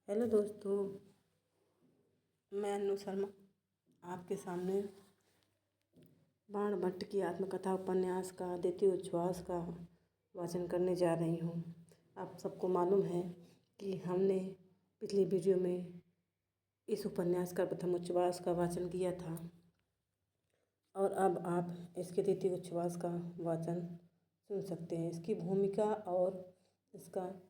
Hello दोस्तों, मैं अनु शर्मा आपके सामने बाणभट्ट की आत्मकथा उपन्यास का द्वितीय उच्छ्वास का वाचन करने जा रही हूँ। आप सबको मालूम है कि हमने पिछली वीडियो में इस उपन्यास का प्रथम उच्छ्वास का वाचन किया था और अब आप इसके द्वितीय उच्छ्वास का वाचन सुन सकते हैं। इसकी भूमिका और इसका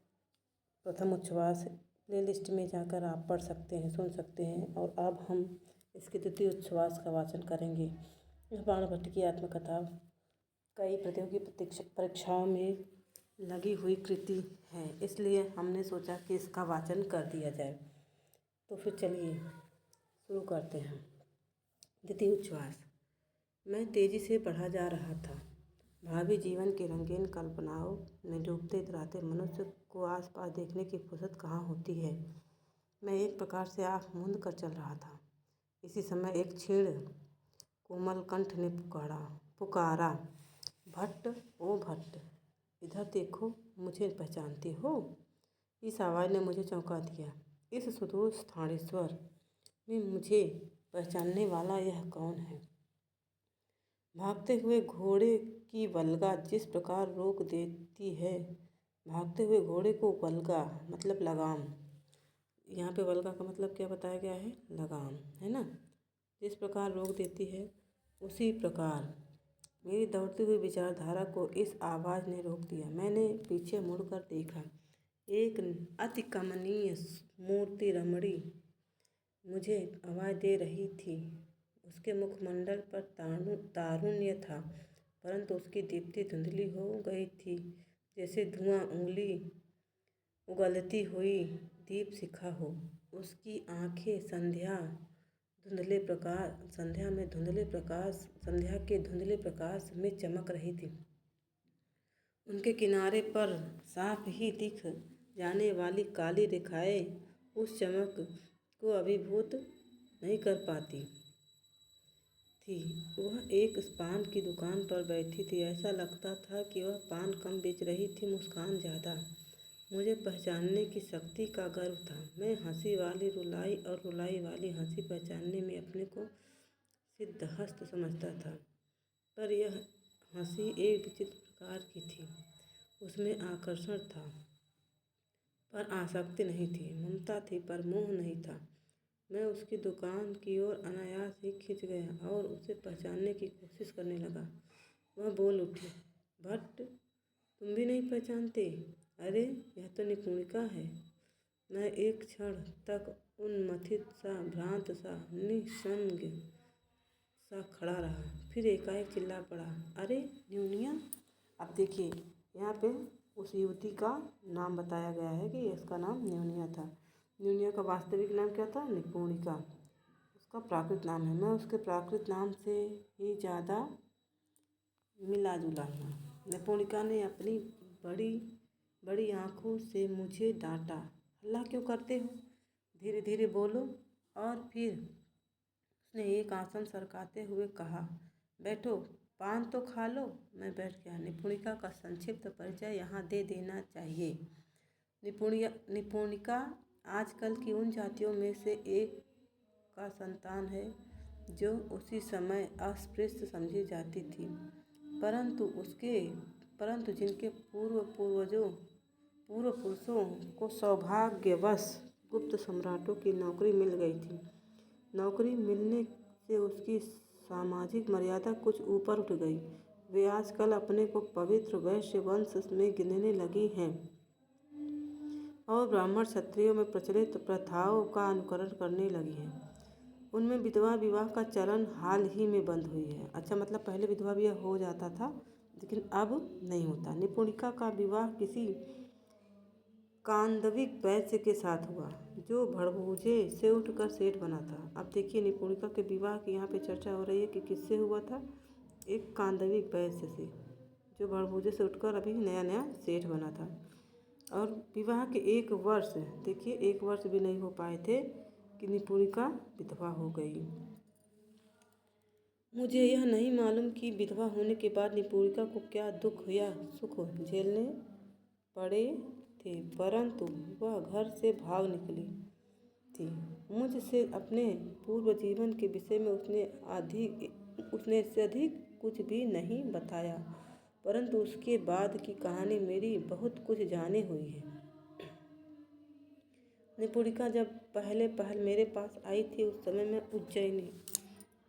प्रथम उच्छ्वास प्लेलिस्ट में जाकर आप पढ़ सकते हैं, सुन सकते हैं। और अब हम इसके द्वितीय उच्छ्वास का वाचन करेंगे। यह बाणभट्ट की आत्मकथा कई प्रतियोगी परीक्षाओं में लगी हुई कृति है, इसलिए हमने सोचा कि इसका वाचन कर दिया जाए। तो फिर चलिए शुरू करते हैं। द्वितीय उच्छ्वास। मैं तेजी से बढ़ा जा रहा था। भावी जीवन की रंगीन कल्पनाओं में डूबते इतराते मनुष्य को आसपास देखने की फुर्सत कहाँ होती है। मैं एक प्रकार से आँख मूंद कर चल रहा था। इसी समय एक क्षीण कोमल कंठ ने पुकारा, भट्ट, ओ भट्ट, इधर देखो, मुझे पहचानते हो? इस आवाज़ ने मुझे चौंका दिया। इस सुदूर स्थानेश्वर में मुझे पहचानने वाला यह कौन है? भागते हुए घोड़े की वल्गा जिस प्रकार रोक देती है, भागते हुए घोड़े को वल्गा मतलब लगाम, यहाँ पे वल्गा का मतलब क्या बताया गया है? लगाम, है ना। जिस प्रकार रोक देती है, उसी प्रकार मेरी दौड़ती हुई विचारधारा को इस आवाज़ ने रोक दिया। मैंने पीछे मुड़कर देखा। एक अति कमनीय मूर्ति रमणी मुझे आवाज़ दे रही थी। उसके मुखमंडल पर तारुण्य था, परंतु उसकी दीप्ति धुंधली हो गई थी, जैसे धुआं उंगली उगलती हुई दीप शिखा हो। उसकी आंखें संध्या के धुंधले प्रकाश में चमक रही थी। उनके किनारे पर साफ ही दिख जाने वाली काली रेखाएं उस चमक को अभिभूत नहीं कर पाती थी। वह एक पान की दुकान पर बैठी थी। ऐसा लगता था कि वह पान कम बेच रही थी, मुस्कान ज़्यादा। मुझे पहचानने की शक्ति का गर्व था। मैं हंसी वाली रुलाई और रुलाई वाली हंसी पहचानने में अपने को सिद्धहस्त समझता था, पर यह हंसी एक विचित्र प्रकार की थी। उसमें आकर्षण था पर आसक्ति नहीं थी, ममता थी पर मोह नहीं था। मैं उसकी दुकान की ओर अनायास ही खिंच गया और उसे पहचानने की कोशिश करने लगा। वह बोल उठी, भट्ट, तुम भी नहीं पहचानते? अरे, यह तो निपुणिका है। मैं एक क्षण तक उन्मथित सा, भ्रांत सा, निसंग सा खड़ा रहा, फिर एकाएक चिल्ला पड़ा, अरे न्यूनिया! अब देखिए, यहाँ पे उस युवती का नाम बताया गया है कि इसका नाम न्यूनिया था। न्यूनिया का वास्तविक नाम क्या था? निपुणिका। उसका प्राकृत नाम है। मैं उसके प्राकृत नाम से ही ज़्यादा मिला जुला हूँ। निपुणिका ने अपनी बड़ी बड़ी आँखों से मुझे डांटा। हल्ला क्यों करते हो? धीरे धीरे बोलो। और फिर उसने एक आसन सरकाते हुए कहा, बैठो, पान तो खा लो। मैं बैठ गया। निपुणिका का संक्षिप्त परिचय यहाँ दे देना चाहिए। निपुणिका आजकल की उन जातियों में से एक का संतान है जो उसी समय अस्पृश्य समझी जाती थी, परंतु जिनके पूर्व पुरुषों को सौभाग्यवश गुप्त सम्राटों की नौकरी मिल गई थी। नौकरी मिलने से उसकी सामाजिक मर्यादा कुछ ऊपर उठ गई। वे आजकल अपने को पवित्र वैश्य वंश में गिनने लगी हैं और ब्राह्मण क्षत्रियों में प्रचलित प्रथाओं का अनुकरण करने लगी हैं। उनमें विधवा विवाह का चलन हाल ही में बंद हुई है। अच्छा, मतलब पहले विधवा विवाह हो जाता था, लेकिन अब नहीं होता। निपुणिका का विवाह किसी कांदविक वैश्य के साथ हुआ जो भड़भूजे से उठकर सेठ बना था। अब देखिए, निपुणिका के विवाह की यहाँ पे चर्चा हो रही है कि किससे हुआ था? एक कांदविक वैश्य से, जो भड़भूजे से उठकर अभी नया नया सेठ बना था। और विवाह के 1 वर्ष, देखिए 1 वर्ष भी नहीं हो पाए थे कि निपुणिका विधवा हो गई। मुझे यह नहीं मालूम कि विधवा होने के बाद निपुणिका को क्या दुख या सुख झेलने पड़े थे, परंतु वह घर से भाग निकली थी। मुझसे अपने पूर्व जीवन के विषय में उसने से अधिक कुछ भी नहीं बताया, परंतु उसके बाद की कहानी मेरी बहुत कुछ जाने हुई है। निपुणिका जब पहल मेरे पास आई थी, उस समय मैं उज्जैनी।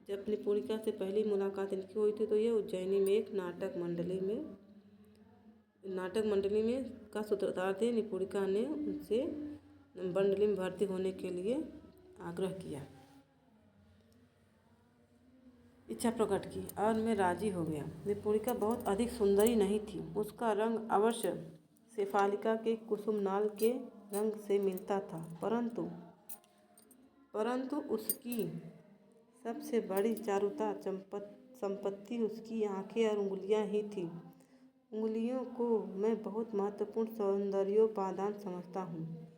जब निपुणिका से पहली मुलाकात इनकी हुई थी तो ये उज्जैनी में एक नाटक मंडली में का सूत्रधार थे। निपुणिका ने उनसे मंडली में भर्ती होने के लिए आग्रह किया, इच्छा प्रकट की और मैं राजी हो गया। निपुणिका बहुत अधिक सुंदरी नहीं थी। उसका रंग अवश्य शेफालिका के कुसुमनाल के रंग से मिलता था, परंतु उसकी सबसे बड़ी चारुता संपत्ति उसकी आंखें और उंगलियां ही थी। उंगलियों को मैं बहुत महत्वपूर्ण सौंदर्योपादान समझता हूँ।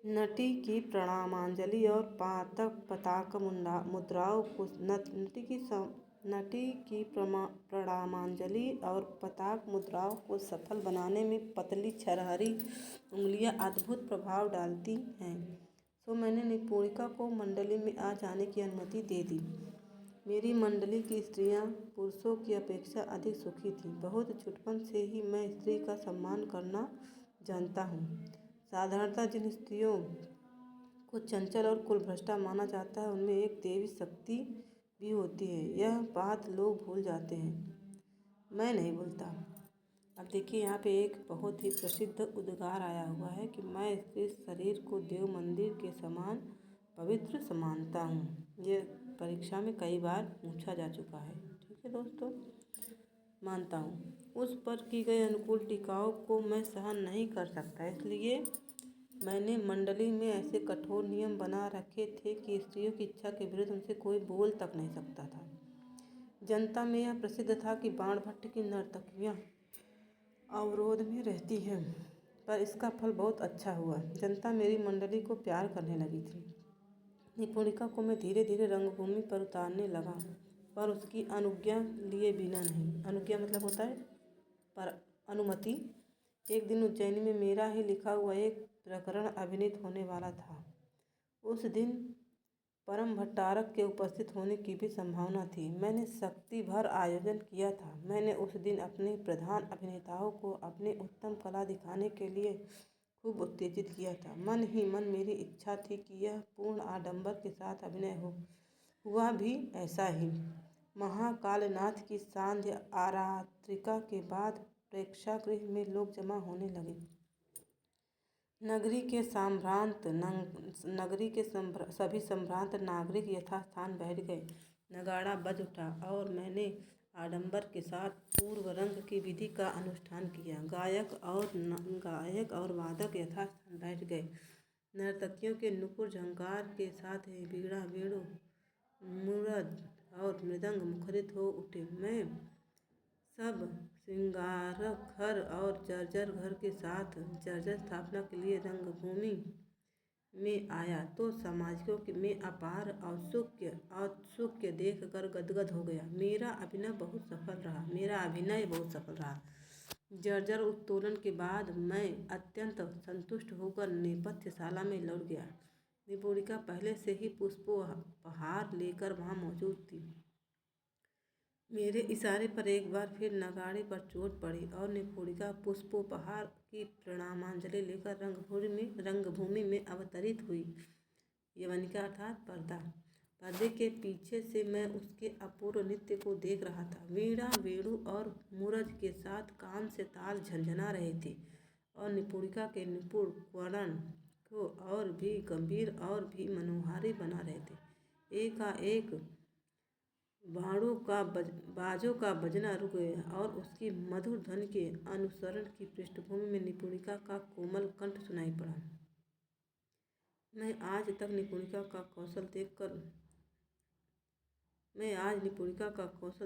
नटी की प्रणामांजलि और पताक मुद्राओं को सफल बनाने में पतली छरहरी उंगलियां अद्भुत प्रभाव डालती हैं। सो मैंने निपुणिका को मंडली में आ जाने की अनुमति दे दी। मेरी मंडली की स्त्रियां पुरुषों की अपेक्षा अधिक सुखी थीं। बहुत छुटपन से ही मैं स्त्री का सम्मान करना जानता हूँ। साधारणतः जिन स्त्रियों को चंचल और कुलभ्रष्टा माना जाता है, उनमें एक देवी शक्ति भी होती है। यह बात लोग भूल जाते हैं, मैं नहीं भूलता। अब देखिए, यहाँ पे एक बहुत ही प्रसिद्ध उद्गार आया हुआ है कि मैं इस शरीर को देव मंदिर के समान पवित्र मानता हूँ। ये परीक्षा में कई बार पूछा जा चुका है। ठीक है दोस्तों, मानता हूँ। उस पर की गई अनुकूल टीकाओं को मैं सहन नहीं कर सकता, इसलिए मैंने मंडली में ऐसे कठोर नियम बना रखे थे कि स्त्रियों की इच्छा के विरुद्ध उनसे कोई बोल तक नहीं सकता था। जनता में यह प्रसिद्ध था कि बाणभट्ट की नर्तकियाँ अवरोध में रहती हैं, पर इसका फल बहुत अच्छा हुआ। जनता मेरी मंडली को प्यार करने लगी थी। निपुणिका को मैं धीरे धीरे रंगभूमि पर उतारने लगा, पर उसकी अनुज्ञा लिए बिना नहीं। अनुज्ञा मतलब होता है पर अनुमति। एक दिन उज्जैनी में मेरा ही लिखा हुआ एक प्रकरण अभिनीत होने वाला था। उस दिन परम भट्टारक के उपस्थित होने की भी संभावना थी। मैंने शक्ति भर आयोजन किया था। मैंने उस दिन अपने प्रधान अभिनेताओं को अपनी उत्तम कला दिखाने के लिए खूब उत्तेजित किया था। मन ही मन मेरी इच्छा थी कि यह पूर्ण आडंबर के साथ अभिनय हो। हुआ भी ऐसा ही। महाकालनाथ की सांध्य आरात्रिका के बाद प्रेक्षागृह में लोग जमा होने लगे। नगरी के सभी संभ्रांत नागरिक यथास्थान बैठ गए। नगाड़ा बज उठा और मैंने आडंबर के साथ पूर्व रंग की विधि का अनुष्ठान किया। गायक और वादक यथास्थान बैठ गए। नर्तकियों के नुपुर झंकार के साथ वीणा, वेणु, मुरज और मृदंग मुखरित हो उठे। मैं सब श्रृंगारघर और जर्जर घर के साथ जर्जर स्थापना के लिए रंगभूमि में आया तो सामाजिकों में अपार औत्सुक्य देखकर गदगद हो गया। मेरा अभिनय बहुत सफल रहा। जर्जर उत्तोलन के बाद मैं अत्यंत संतुष्ट होकर नेपथ्यशाला में लौट गया। निपुणिका पहले से ही पुष्पोपहार लेकर वहाँ मौजूद थी। मेरे इशारे पर एक बार फिर नगाड़े पर चोट पड़ी और निपुणिका पुष्पोपहार की प्रणामांजलि लेकर रंगभूमि में अवतरित हुई। यवनिका अर्थात पर्दे के पीछे से मैं उसके अपूर्व नृत्य को देख रहा था। वीणा, वेणु और मुरज के साथ कान से ताल झनझना रहे थे और निपुणिका के निपुण वर्णन को और भी गंभीर और भी मनोहारी बना रहे थे। एकाएक बाजों का बजना रुक गया और उसकी मधुर ध्वनि के अनुसरण की पृष्ठभूमि में निपुणिका का कोमल कंठ सुनाई पड़ा। मैं आज निपुणिका का कौशल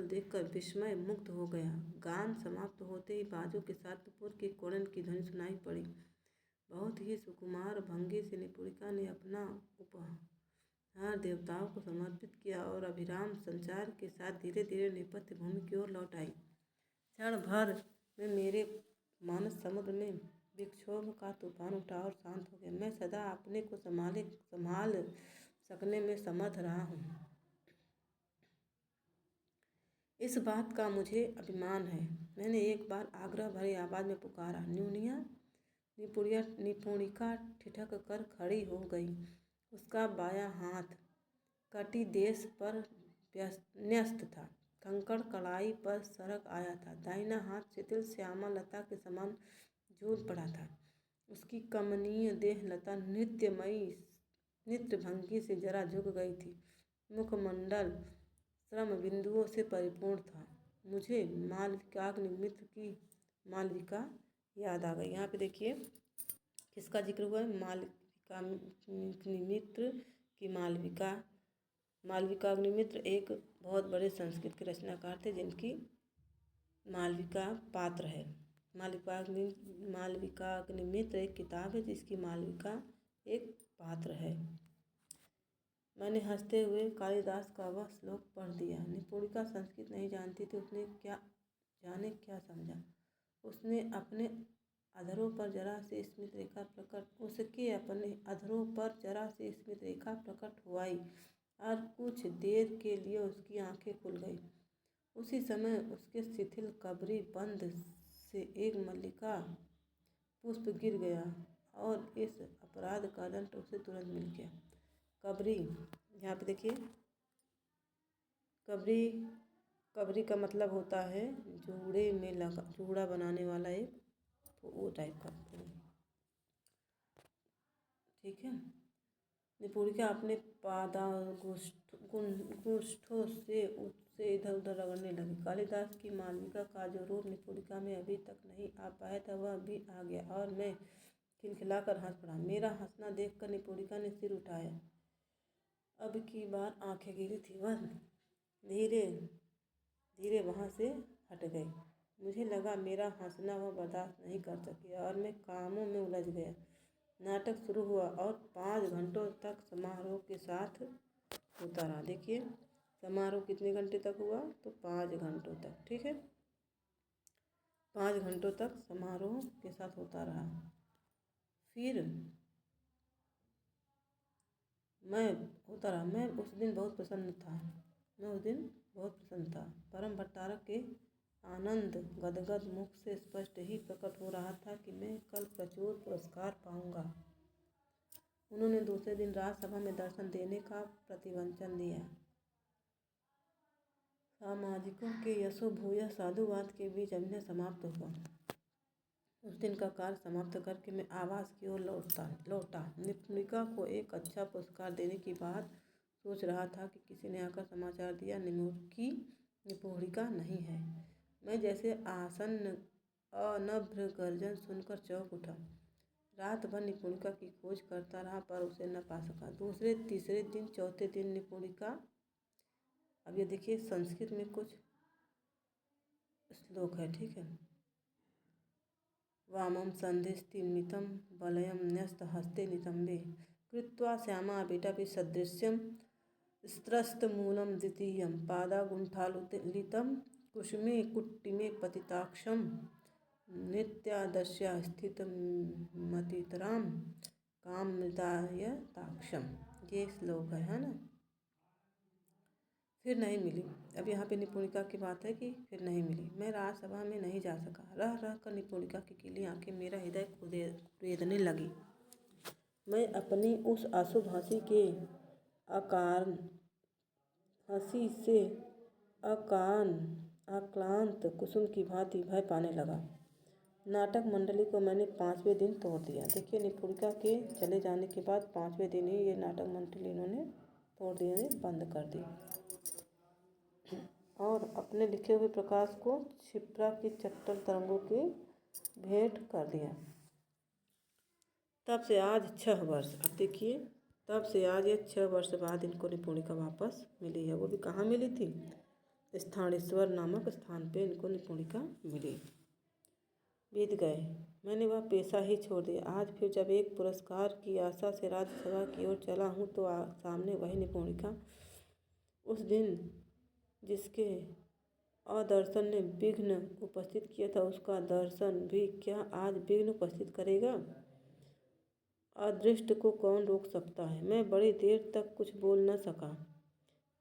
देखकर विस्मय मुक्त हो गया। गान समाप्त होते ही बाजों के साथ नुपुर के कोड़न की ध्वनि सुनाई पड़ी। बहुत ही सुकुमार भंगी से निपुणिका ने अपना उपहार देवताओं को समर्पित किया और अभिराम संचार के साथ धीरे धीरे नेपथ्य भूमि की ओर लौट आई। क्षण भर में मेरे मानस समुद्र में विक्षोभ का तूफान उठा और शांत हो गया। मैं सदा अपने को संभाल सकने में समर्थ रहा हूँ। इस बात का मुझे अभिमान है। मैंने एक बार आग्रह भरी आवाज़ में पुकारा, न्यूनिया। निपुणिका ठिठक कर खड़ी हो गई। उसका बायां हाथ कटी देश पर न्यस्त था, कंकड़ कलाई पर सरक आया था। दाहिना हाथ शिथिल श्यामा लता के समान झूल पड़ा था। उसकी कमनीय देह लता नृत्य भंगी से जरा झुक गई थी। मुखमंडल श्रम बिंदुओं से परिपूर्ण था। मुझे मालविकाग्निमित्र की मालविका याद आ गई। यहाँ पे देखिए किसका जिक्र हुआ है, मालविकाग्निमित्र की मालविका। मालविकाग्निमित्र एक बहुत बड़े संस्कृत के रचनाकार थे जिनकी मालविका पात्र है। मालविकाग्निमित्र एक किताब है जिसकी मालविका एक पात्र है। मैंने हंसते हुए कालिदास का वह श्लोक पढ़ दिया। निपुणिका संस्कृत नहीं जानती थी, उसने क्या समझा। उसके अपने अधरों पर जरा सी स्मित रेखा प्रकट हुई और कुछ देर के लिए उसकी आंखें खुल गई। उसी समय उसके शिथिल कबरी बंद से एक मल्लिका पुष्प गिर गया और इस अपराध का दंड उसे तुरंत मिल गया। कबरी, यहाँ पे देखिए कबरी का मतलब होता है जूड़े में लगा, जूड़ा बनाने वाला एक वो टाइप का, ठीक है। निपुणिका अपने पादांगुष्ठों से उससे इधर उधर रगड़ने लगी। कालिदास की मालविका का जो रूप निपुणिका में अभी तक नहीं आ पाया था वह भी आ गया और मैं खिलखिलाकर हंस पड़ा। मेरा हंसना देखकर निपुणिका ने सिर उठाया। अब की बार आंखें गिरी थी। वह धीरे धीरे वहाँ से हट गई। मुझे लगा मेरा हंसना वह बर्दाश्त नहीं कर सकी और मैं कामों में उलझ गया। नाटक शुरू हुआ और 5 घंटों तक समारोह के साथ होता रहा। देखिए समारोह कितने घंटे तक हुआ, तो 5 घंटों तक, ठीक है। 5 घंटों तक समारोह के साथ होता रहा। फिर मैं उस दिन बहुत प्रसन्न था। परम भट्टारक के आनंद गदगद मुख से स्पष्ट ही प्रकट हो रहा था कि मैं कल प्रचुर पुरस्कार पाऊंगा। उन्होंने दूसरे दिन राजसभा में दर्शन देने का प्रतिवचन दिया। सामाजिकों के यशो भूयः साधुवाद के बीच अभिनय समाप्त हुआ। उस दिन का कार्य समाप्त करके मैं आवास की ओर लौटा। निपुणिका को एक अच्छा पुरस्कार देने की बात सोच रहा था कि किसी ने आकर समाचार दिया, निपुणिका नहीं है। मैं जैसे आसन्न अनभ्र गर्जन सुनकर चौंक उठा। रात भर निपुणिका की खोज करता रहा पर उसे न पा सका। दूसरे, तीसरे दिन, चौथे दिन निपुणिका, अब ये देखिए संस्कृत में कुछ श्लोक है, ठीक है। वामं संधिस्तिमितं वलयं न्यस्तहस्ते नितंबे कृत्वा श्यामा बेटापि सदृश्यं स्त्रस्तमूलं द्वितीयं पादागुण्ठालुलितं कुसुमे कुट्टिमे पतिताक्षं नृत्यादस्या स्थितमतितरां काममृतायताक्षं। ये श्लोक है ना। फिर नहीं मिली। अब यहाँ पे निपुणिका की बात है कि फिर नहीं मिली। मैं राजसभा में नहीं जा सका। रह रह कर निपुणिका की गीली आंखें मेरा हृदय कुरेदने लगी। मैं अपनी उस अशुभ हंसी से आक्रांत कुसुम की भांति भय पाने लगा। नाटक मंडली को मैंने 5वें दिन तोड़ दिया। देखिए निपुणिका के चले जाने के बाद 5वें दिन ही ये नाटक मंडली इन्होंने तोड़ दिए, बंद कर दी और अपने लिखे हुए प्रकाश को क्षिप्रा की चट्टल तरंगों की भेंट कर दिया। तब से आज 6 वर्ष, अब देखिए तब से आज ये 6 वर्ष बाद इनको निपुणिका वापस मिली है। वो भी कहाँ मिली थी, स्थानेश्वर नामक स्थान पे इनको निपुणिका मिली। बीत गए, मैंने वह पेशा ही छोड़ दिया। आज फिर जब एक पुरस्कार की आशा से राज्यसभा की ओर चला हूँ तो सामने वही निपुणिका, उस दिन जिसके अदर्शन ने विघ्न उपस्थित किया था, उसका दर्शन भी क्या आज विघ्न उपस्थित करेगा? अदृष्ट को कौन रोक सकता है? मैं बड़ी देर तक कुछ बोल न सका,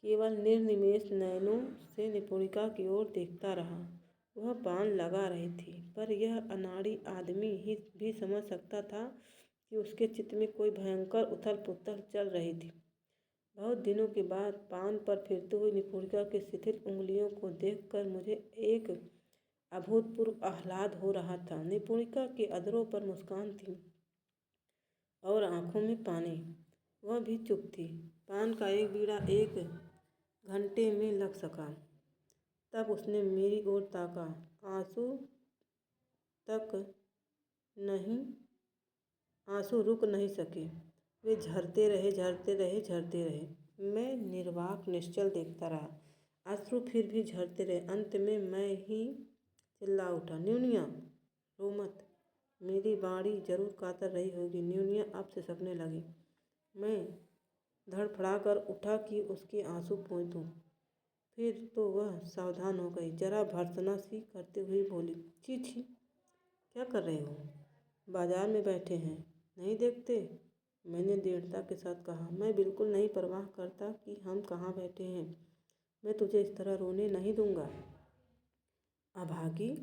केवल निर्निमेष नयनों से निपुणिका की ओर देखता रहा। वह पान लगा रही थी, पर यह अनाड़ी आदमी ही भी समझ सकता था कि उसके चित्त में कोई भयंकर उथल पुथल चल रही थी। बहुत दिनों के बाद पान पर फिरते हुए निपुणिका की शिथिल उंगलियों को देखकर मुझे एक अभूतपूर्व आह्लाद हो रहा था। निपुणिका के अधरों पर मुस्कान थी और आंखों में पानी। वह भी चुप थी। पान का एक बीड़ा 1 घंटे में लग सका। तब उसने मेरी ओर ताका। आंसू रुक नहीं सके। वे झरते रहे। मैं निर्वाक निश्चल देखता रहा। अश्रु फिर भी झरते रहे। अंत में मैं ही चिल्ला उठा, न्यूनिया, रो मत। मेरी बाड़ी जरूर कातर रही होगी। न्यूनिया अब सिसकने लगी। मैं धड़फड़ाकर उठा कि उसके आंसू पोंछ दूं। फिर तो वह सावधान हो गई। जरा भर्त्सना सी करते हुए बोली, छी छी, क्या कर रहे हो? बाजार में बैठे हैं, नहीं देखते? मैंने दृढ़ता के साथ कहा। मैं बिल्कुल नहीं परवाह करता कि हम कहाँ बैठे हैं। मैं तुझे इस तरह रोने नहीं दूंगा। अभागी,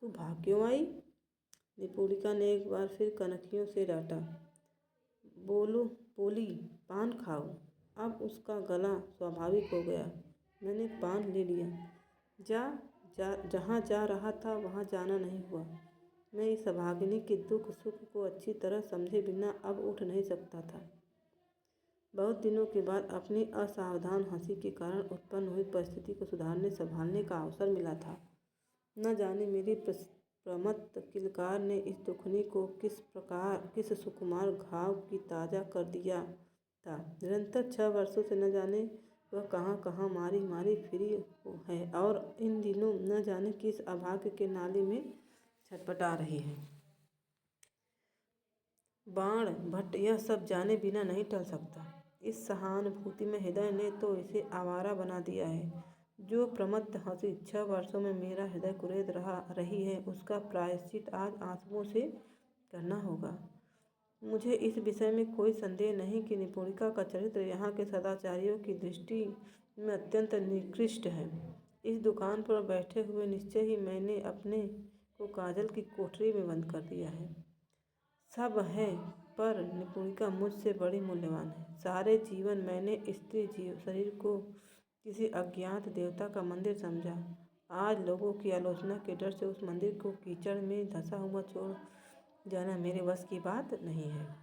तू भाग क्यों आई? निपुणिका ने एक बार फिर कनखियों से डांटा। बोली, पान खाओ। अब उसका गला स्वाभाविक हो गया। मैंने पान ले लिया। जहाँ जा रहा था वहाँ जाना नहीं हुआ। मैं इस अभागिनी के दुख सुख को अच्छी तरह समझे बिना अब उठ नहीं सकता था। बहुत दिनों के बाद अपनी असावधान हंसी के कारण उत्पन्न हुई परिस्थिति को सुधारने संभालने का अवसर मिला था। न जाने मेरी प्रमत्त किलकार ने इस दुखनी को किस सुकुमार घाव की ताज़ा कर दिया था। निरंतर 6 वर्षों से न जाने वह कहाँ कहाँ मारी फिरी है और इन दिनों न जाने किस अभाग्य के नाले में छटपटा रही है। बाण भट्ट यह सब जाने बिना नहीं टल सकता। इस सहानुभूति में हृदय ने तो इसे आवारा बना दिया है। जो प्रमत्त हंसी 6 वर्षों में मेरा हृदय कुरेद रही है, उसका प्रायश्चित आज आंसुओं से करना होगा। मुझे इस विषय में कोई संदेह नहीं कि निपुणिका का चरित्र यहाँ के सदाचारियों की दृष्टि में अत्यंत निकृष्ट है। इस दुकान पर बैठे हुए निश्चय ही मैंने अपने को काजल की कोठरी में बंद कर दिया है। सब है, पर निपुणिका मुझसे बड़ी मूल्यवान है। सारे जीवन मैंने स्त्री शरीर को किसी अज्ञात देवता का मंदिर समझा। आज लोगों की आलोचना के डर से उस मंदिर को कीचड़ में धंसा हुआ छोड़ जाना मेरे बस की बात नहीं है।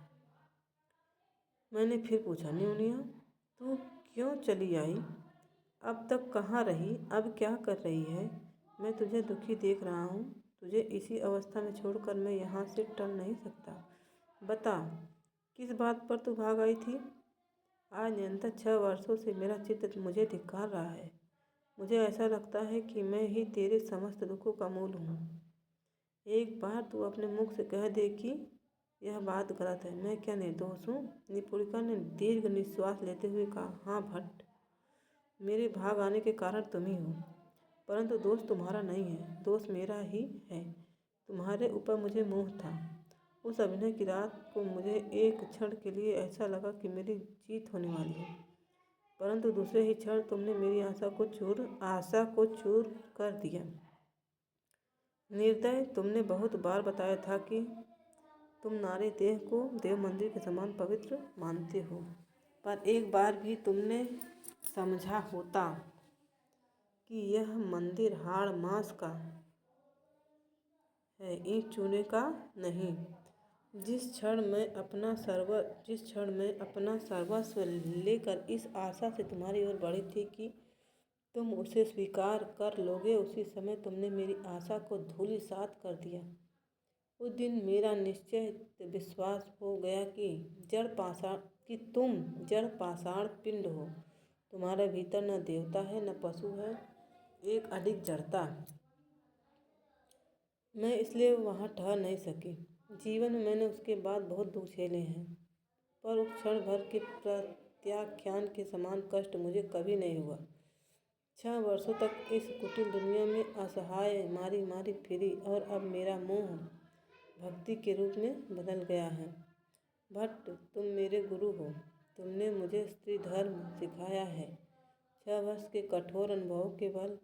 मैंने फिर पूछा, न्यूनिया, तू क्यों चली आई? अब तक कहाँ रही? अब क्या कर रही है? मैं तुझे दुखी देख रहा हूँ। तुझे इसी अवस्था में छोड़कर मैं यहाँ से टल नहीं सकता। बता, किस बात पर तू भाग आई थी? आज निरंतर 6 वर्षों से मेरा चित्त मुझे धिक्कार रहा है। मुझे ऐसा लगता है कि मैं ही तेरे समस्त दुखों का मूल हूँ। एक बार तू अपने मुख से कह दे कि यह बात गलत है। मैं क्या निर्दोष हूँ? निपुणिका ने दीर्घ निश्वास लेते हुए कहा, हाँ भट्ट, मेरे भाग आने के कारण तुम ही हो, परंतु दोष तुम्हारा नहीं है, दोष मेरा ही है। तुम्हारे ऊपर मुझे मोह था। उस अभिनय की रात को मुझे एक क्षण के लिए ऐसा लगा कि मेरी जीत होने वाली है, परंतु दूसरे ही क्षण तुमने मेरी आशा को चूर कर दिया। निर्दय, तुमने बहुत बार बताया था कि तुम नारी देह को देव मंदिर के समान पवित्र मानते हो, पर एक बार भी तुमने समझा होता कि यह मंदिर हाड़ मांस का है, ईंट चूने का नहीं। जिस क्षण मैं अपना सर्वस्व लेकर इस आशा से तुम्हारी ओर बढ़ी थी कि तुम उसे स्वीकार कर लोगे, उसी समय तुमने मेरी आशा को धूलिसात कर दिया। उस दिन मेरा निश्चय विश्वास हो गया कि तुम जड़ पाषाण पिंड हो। तुम्हारे भीतर न देवता है न पशु है, एक अडिग जड़ता। मैं इसलिए वहाँ ठहर नहीं सकी। जीवन में मैंने उसके बाद बहुत दुख झेले हैं, पर उस क्षण भर के प्रत्याख्यान के समान कष्ट मुझे कभी नहीं हुआ। 6 वर्षों तक इस कुटिल दुनिया में असहाय मारी मारी फिरी और अब मेरा मोह भक्ति के रूप में बदल गया है। भट्ट, तुम मेरे गुरु हो। तुमने मुझे स्त्री धर्म सिखाया है। 6 वर्ष के कठोर अनुभव के बल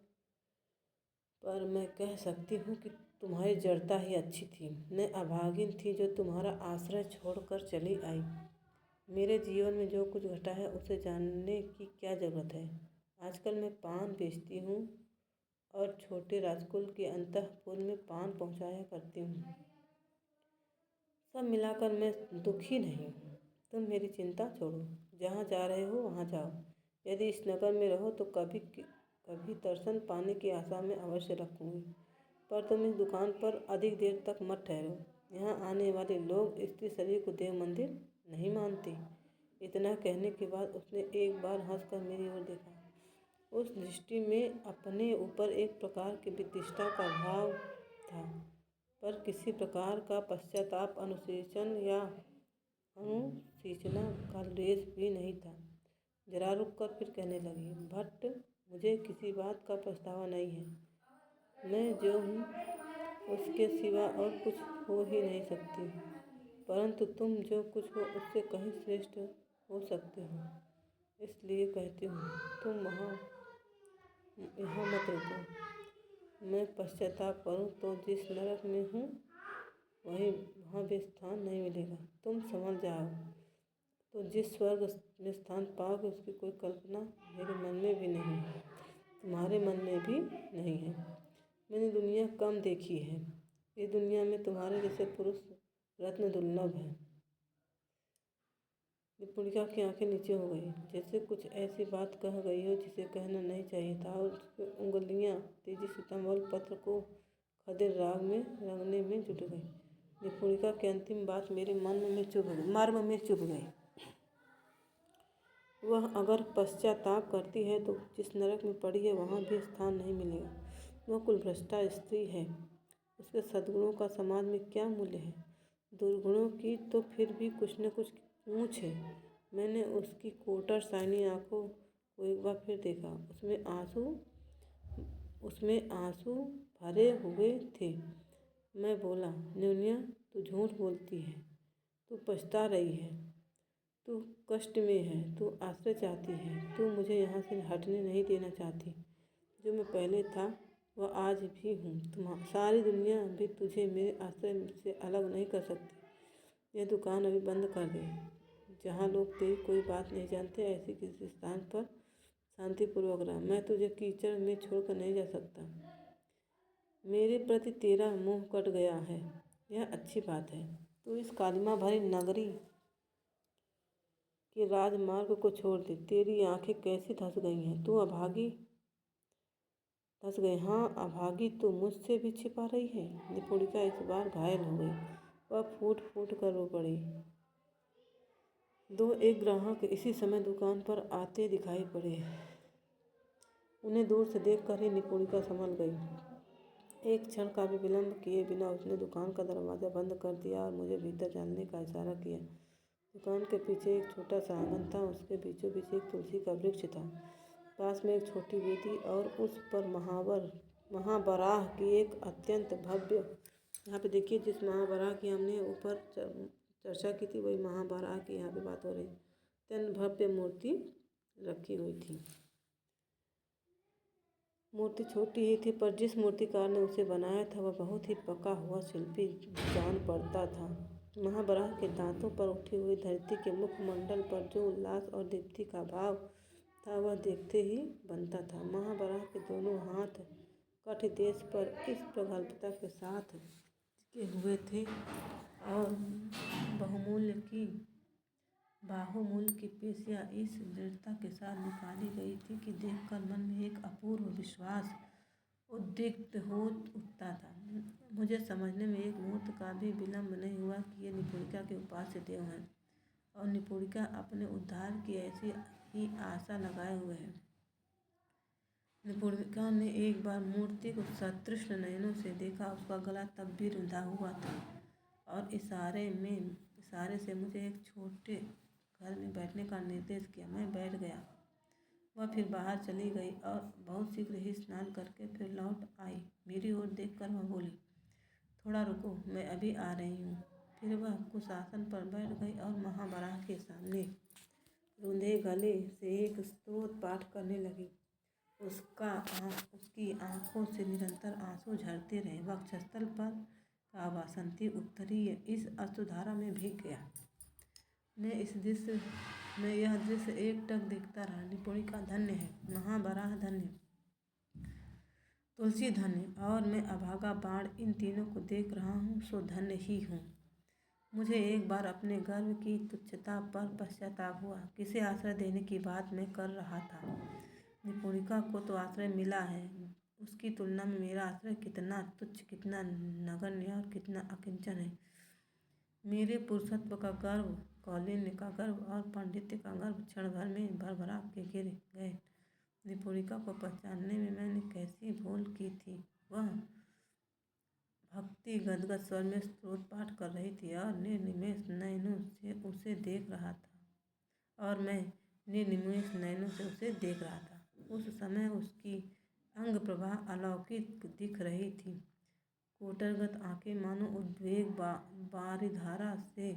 पर मैं कह सकती हूँ कि तुम्हारी जड़ता ही अच्छी थी। मैं अभागिन थी जो तुम्हारा आश्रय छोड़कर चली आई। मेरे जीवन में जो कुछ घटा है उसे जानने की क्या ज़रूरत है। आजकल मैं पान बेचती हूँ और छोटे राजकुल के अंतःपुर में पान पहुँचाया करती हूँ। सब मिलाकर मैं दुखी नहीं हूँ। तुम मेरी चिंता छोड़ो, जहाँ जा रहे हो वहाँ जाओ। यदि इस नगर में रहो तो कभी दर्शन पाने की आशा में अवश्य रखूँगी, पर तुम इस दुकान पर अधिक देर तक मत ठहरो। यहाँ आने वाले लोग स्त्री शरीर को देव मंदिर नहीं मानते। इतना कहने के बाद उसने एक बार हंसकर मेरी ओर देखा। उस दृष्टि में अपने ऊपर एक प्रकार की वितृष्णा का भाव था, पर किसी प्रकार का पश्चाताप, अनुशोचना का लेश भी नहीं था। जरा रुककर फिर कहने लगी, भट्ट, मुझे किसी बात का पछतावा नहीं है। मैं जो हूँ उसके सिवा और कुछ हो ही नहीं सकती, परंतु तुम जो कुछ हो उससे कहीं श्रेष्ठ हो सकते हो। इसलिए कहती हूँ, तुम यहाँ मत रुको। मैं पश्चाताप करूँ तो जिस नरक में हूँ वहाँ भी स्थान नहीं मिलेगा। तुम समझ जाओ तो जिस स्वर्ग में स्थान पाओगे उसकी कोई कल्पना मेरे मन में भी नहीं है, तुम्हारे मन में भी नहीं है। मैंने दुनिया कम देखी है। इस दुनिया में तुम्हारे जैसे पुरुष रत्न दुर्लभ है। निपुणिका की आंखें नीचे हो गई, जैसे कुछ ऐसी बात कह गई हो जिसे कहना नहीं चाहिए था, और उसकी उंगलियां तेजी से तमल पत्र को खदिर राग में रंगने में जुट गई। निपुणिका की अंतिम बात मेरे मर्म में चुभ गई। वह अगर पश्चाताप करती है तो जिस नरक में पड़ी है वहाँ भी स्थान नहीं मिलेगा। वह कुलभ्रष्टा स्त्री है। उसके सद्गुणों का समाज में क्या मूल्य है? दुर्गुणों की तो फिर भी कुछ न कुछ पूंछ है। मैंने उसकी कोटर शाइनी आंखों को एक बार फिर देखा। उसमें आंसू भरे हुए थे। मैं बोला, न्यूनिया, तू झूठ बोलती है। तू पछता रही है। तू कष्ट में है। तू आश्रय चाहती है। तू मुझे यहाँ से हटने नहीं देना चाहती। जो मैं पहले था वह आज भी हूँ। सारी दुनिया भी तुझे मेरे आश्रय से अलग नहीं कर सकती। यह दुकान अभी बंद कर दे। जहाँ लोग तेरी कोई बात नहीं जानते, ऐसे किसी स्थान पर शांतिपूर्वक रह। मैं तुझे कीचड़ में छोड़कर नहीं जा सकता। मेरे प्रति तेरा मोह कट गया है, यह अच्छी बात है। तू इस कालिमा भरी नगरी के राजमार्ग को छोड़ दे। तेरी आंखें कैसी धंस गई हैं। तू अभागी धंस गई। हाँ, अभागी तो मुझसे भी छिपा रही है। निपुणिका इस बार घायल हो गई। वह फूट फूट कर रो पड़ी। 2-1 ग्राहक इसी समय दुकान पर आते दिखाई पड़े। उन्हें दूर से देखकर ही निपुणिका संभल गई। एक क्षण का भी विलंब किए बिना उसने दुकान का दरवाज़ा बंद कर दिया और मुझे भीतर जाने का इशारा किया। दुकान के पीछे एक छोटा सा आंगन था। उसके बीचों बीच एक तुलसी का वृक्ष था। पास में एक छोटी वेदी और उस पर महावराह की एक अत्यंत भव्य, यहाँ पे देखिए, जिस महावराह की हमने ऊपर चर्चा की थी वही महावराह की यहाँ पे बात हो रही। अत्यंत भव्य मूर्ति रखी हुई थी। मूर्ति छोटी ही थी, पर जिस मूर्तिकार ने उसे बनाया था वह बहुत ही पका हुआ शिल्पी जान पड़ता था। महावराह के दांतों पर उठी हुई धरती के मुखमंडल पर जो उल्लास और दीप्ति का भाव था वह देखते ही बनता था। महावराह के दोनों हाथ कठदेश पर इस प्रगल्भता के साथ टिके हुए थे और बाहुमूल्य की पेशियाँ इस दृढ़ता के साथ निकाली गई थी कि देखकर मन में एक अपूर्व विश्वास उद्दीप्त हो उठता था। मुझे समझने में एक मुहूर्त का भी विलंब नहीं हुआ कि ये निपुणिका के उपास्य देव हैं और निपुणिका अपने उद्धार की ऐसी ही आशा लगाए हुए है। निपुणिका ने एक बार मूर्ति को सतृष्ण नयनों से देखा। उसका गला तब भी रुंधा हुआ था और इशारे से मुझे एक छोटे घर में बैठने का निर्देश किया। मैं बैठ गया। वह फिर बाहर चली गई और बहुत शीघ्र ही स्नान करके फिर लौट आई। मेरी ओर देखकर वह बोली, थोड़ा रुको, मैं अभी आ रही हूँ। फिर वह कुछ आसन पर बैठ गई और महावराह के सामने रूंधे गले से एक स्तोत्र पाठ करने लगी। उसकी आंखों से निरंतर आंसू झरते रहे। वक्षस्थल पर का वासंती उत्तरीय इस अश्रुधारा में भीग गया। मैं यह दृश्य एकटक देखता रहा। निपुणिका धन्य है, महावराह धन्य, तुलसी धन्य, और मैं अभागा बाण इन तीनों को देख रहा हूँ सो धन्य ही हूँ। मुझे एक बार अपने गर्व की तुच्छता पर पश्चाताप हुआ। किसे आश्रय देने की बात मैं कर रहा था। निपुणिका को तो आश्रय मिला है, उसकी तुलना में मेरा आश्रय कितना तुच्छ, कितना नगण्य और कितना अकिंचन है। मेरे पुरुषत्व का गर्व, कौलीन्य का गर्व और पांडित्य का गर्व क्षण भर में भरभरा के गिर गए। निपुणिका को पहचानने में मैंने कैसी भूल की थी। वह भक्ति गदगद स्वर में स्तोत्र पाठ कर रही थी और निर्निमेष नयनों से उसे देख रहा था और मैं निर्निमेष नयनों से उसे देख रहा था। उस समय उसकी अंग प्रभा अलौकिक दिख रही थी। कोटरगत आंखें मानो उद्वेग बारिधारा से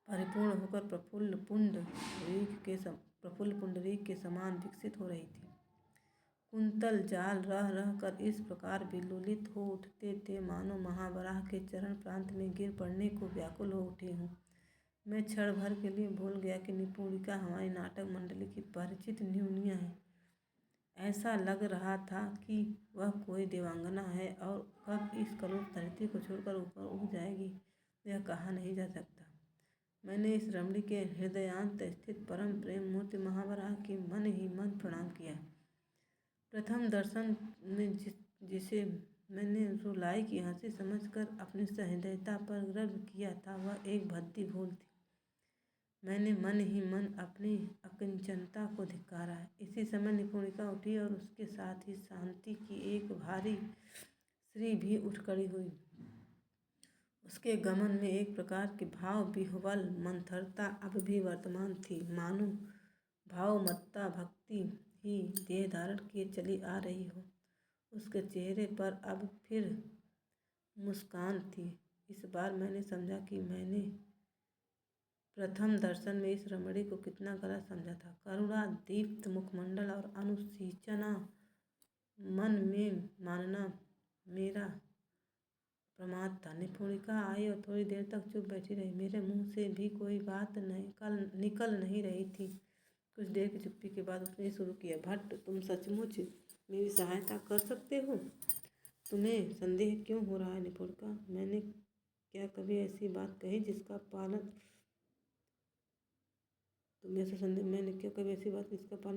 परिपूर्ण होकर प्रफुल्ल पुंडरीक के समान विकसित हो रही थी। कुंतल जाल रह रह कर इस प्रकार विलुलित हो उठते थे मानो महावराह के चरण प्रांत में गिर पड़ने को व्याकुल हो उठे हों। मैं क्षण भर के लिए भूल गया कि निपुणिका हमारी नाटक मंडली की परिचित न्यूनिया है। ऐसा लग रहा था कि वह कोई देवांगना है और कब इस करुण धरती को छोड़कर ऊपर उठ जाएगी यह कहा नहीं जा सकता। मैंने इस रमणी के हृदयांत स्थित परम प्रेम मूर्ति महावराह की मन ही मन प्रणाम किया। प्रथम दर्शन में जिसे मैंने रुलाई की हंसी समझकर अपनी सहृदयता पर गर्व किया था, वह एक भद्दी भूल थी। मैंने मन ही मन अपनी अकिंचनता को धिक्कारा। इसी समय निपुणिका उठी और उसके साथ ही शांति की एक भारी स्त्री भी उठ खड़ी हुई। उसके गमन में एक प्रकार की भाव विह्वल मंथरता अब भी वर्तमान थी, मानो भावमत्ता भक्ति ही देह धारण किए चली आ रही हो। उसके चेहरे पर अब फिर मुस्कान थी। इस बार मैंने समझा कि मैंने प्रथम दर्शन में इस रमणी को कितना गलत समझा था। करुणा दीप्त मुखमंडल और अनुसिंचना मन में मानना मेरा प्रमाद था। निपुणिका आई और थोड़ी देर तक चुप बैठी रही। मेरे मुंह से भी कोई बात निकल नहीं रही थी। कुछ देर की चुप्पी के बाद उसने शुरू किया, भट्ट, तुम सचमुच मेरी सहायता कर सकते हो? तुम्हें संदेह क्यों हो रहा है निपुणिका? मैंने क्या कभी ऐसी बात कही जिसका पालन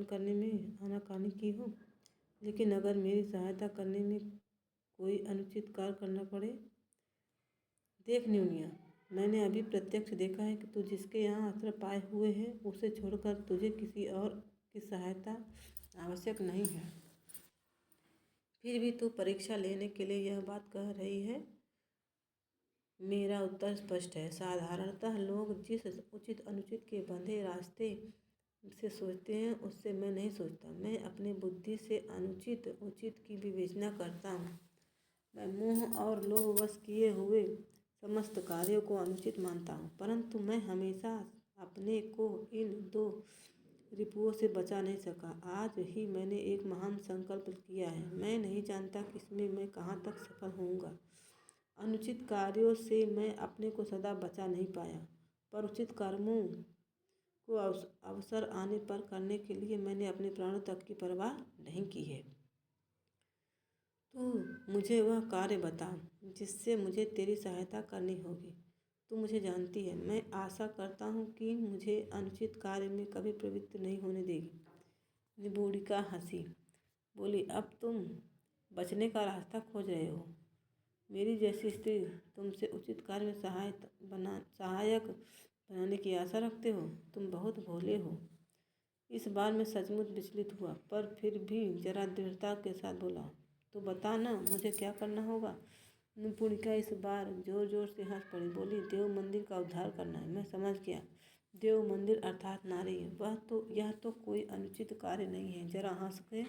करने में आनाकानी की हो? लेकिन अगर मेरी सहायता करने में कोई अनुचित कार्य करना पड़े? देख न्यूनिया, मैंने अभी प्रत्यक्ष देखा है कि तू जिसके यहाँ आश्रय पाए हुए है उसे छोड़कर तुझे किसी और की सहायता आवश्यक नहीं है। फिर भी तू परीक्षा लेने के लिए यह बात कह रही है। मेरा उत्तर स्पष्ट है। साधारणतः लोग जिस उचित अनुचित के बंधे रास्ते से सोचते हैं उससे मैं नहीं सोचता। मैं अपनी बुद्धि से अनुचित उचित की विवेचना करता हूँ। मैं मोह और लोभवश किए हुए समस्त कार्यों को अनुचित मानता हूँ, परंतु मैं हमेशा अपने को इन दो रिपुओं से बचा नहीं सका। आज ही मैंने एक महान संकल्प किया है। मैं नहीं जानता कि इसमें मैं कहाँ तक सफल होऊंगा। अनुचित कार्यों से मैं अपने को सदा बचा नहीं पाया, पर उचित कर्मों को अवसर आने पर करने के लिए मैंने अपने प्राणों तक की परवाह नहीं की है। तू मुझे वह कार्य बता जिससे मुझे तेरी सहायता करनी होगी। तू मुझे जानती है, मैं आशा करता हूँ कि मुझे अनुचित कार्य में कभी प्रवृत्त नहीं होने देगी। निपुणिका हंसी, बोली, अब तुम बचने का रास्ता खोज रहे हो। मेरी जैसी स्त्री तुमसे उचित कार्य में सहायक बनाने की आशा रखते हो? तुम बहुत भोले हो। इस बार मैं सचमुच विचलित हुआ, पर फिर भी जरा दृढ़ता के साथ बोला, तो बता ना, मुझे क्या करना होगा? निपुणिका इस बार जोर जोर से हंस पड़ी, बोली, देव मंदिर का उद्धार करना है। मैं समझ गया। देव मंदिर अर्थात नारी, यह तो कोई अनुचित कार्य नहीं है। जरा हंस के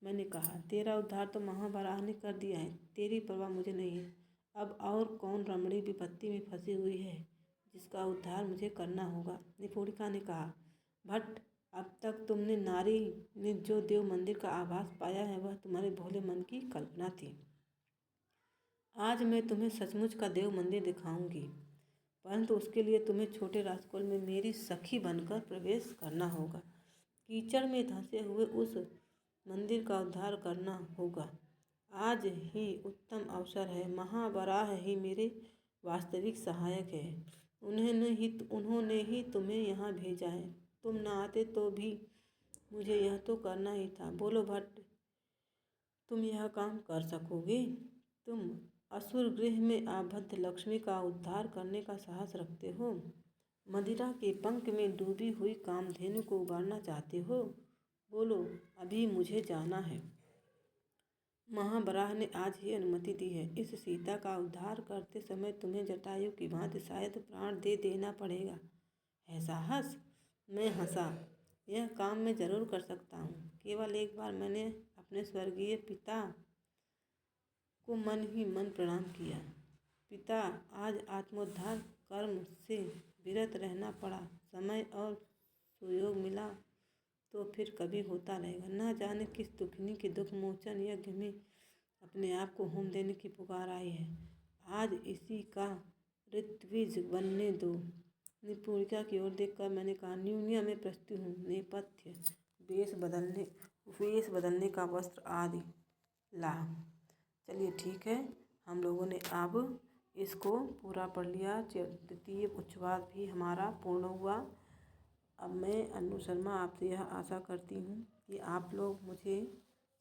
मैंने कहा, तेरा उद्धार तो महावराह ने कर दिया है, तेरी परवाह मुझे नहीं है। अब और कौन रमणी विपत्ति में फंसी हुई है जिसका उद्धार मुझे करना होगा। निपुणिका ने कहा, भट्ट, अब तक तुमने नारी ने जो देव मंदिर का आभास पाया है वह तुम्हारे भोले मन की कल्पना थी। आज मैं तुम्हें सचमुच का देव मंदिर दिखाऊंगी, परंतु उसके लिए तुम्हें छोटे राजकुल में मेरी सखी बनकर प्रवेश करना होगा। कीचड़ में धंसे हुए उस मंदिर का उद्धार करना होगा। आज ही उत्तम अवसर है। महावराह ही मेरे वास्तविक सहायक है। उन्होंने ही तुम्हें यहाँ भेजा है। तुम न आते तो भी मुझे यह तो करना ही था। बोलो भट्ट, तुम यह काम कर सकोगे? तुम असुर गृह में आबद्ध लक्ष्मी का उद्धार करने का साहस रखते हो? मदिरा के पंख में डूबी हुई कामधेनु को उबारना चाहते हो? बोलो, अभी मुझे जाना है। महावराह ने आज ही अनुमति दी है। इस सीता का उद्धार करते समय तुम्हें जटायु की भांति शायद प्राण दे देना पड़ेगा। है साहस? मैं हंसा। यह काम मैं जरूर कर सकता हूँ। केवल एक बार मैंने अपने स्वर्गीय पिता को मन ही मन प्रणाम किया। पिता, आज आत्मोद्धार कर्म से विरत रहना पड़ा। समय और सुयोग मिला तो फिर कभी होता रहेगा। न जाने किस दुखिनी के दुख मोचन यज्ञ में अपने आप को होम देने की पुकार आई है। आज इसी का ऋत्विज बनने दो। निपुणिका की ओर देखकर मैंने कहा, न्यूनिया में प्रस्तुत हूँ। नेपथ्य, वेश बदलने का वस्त्र आदि ला। चलिए ठीक है, हम लोगों ने अब इसको पूरा पढ़ लिया। द्वितीय उच्छ्वास भी हमारा पूर्ण हुआ। अब मैं अनु शर्मा आपसे यह आशा करती हूँ कि आप लोग मुझे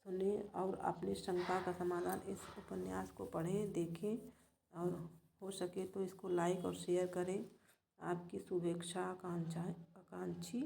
सुने और अपनी शंका का समाधान इस उपन्यास को पढ़ें, देखें और हो सके तो इसको लाइक और शेयर करें। आपकी शुभेच्छा आकांक्षी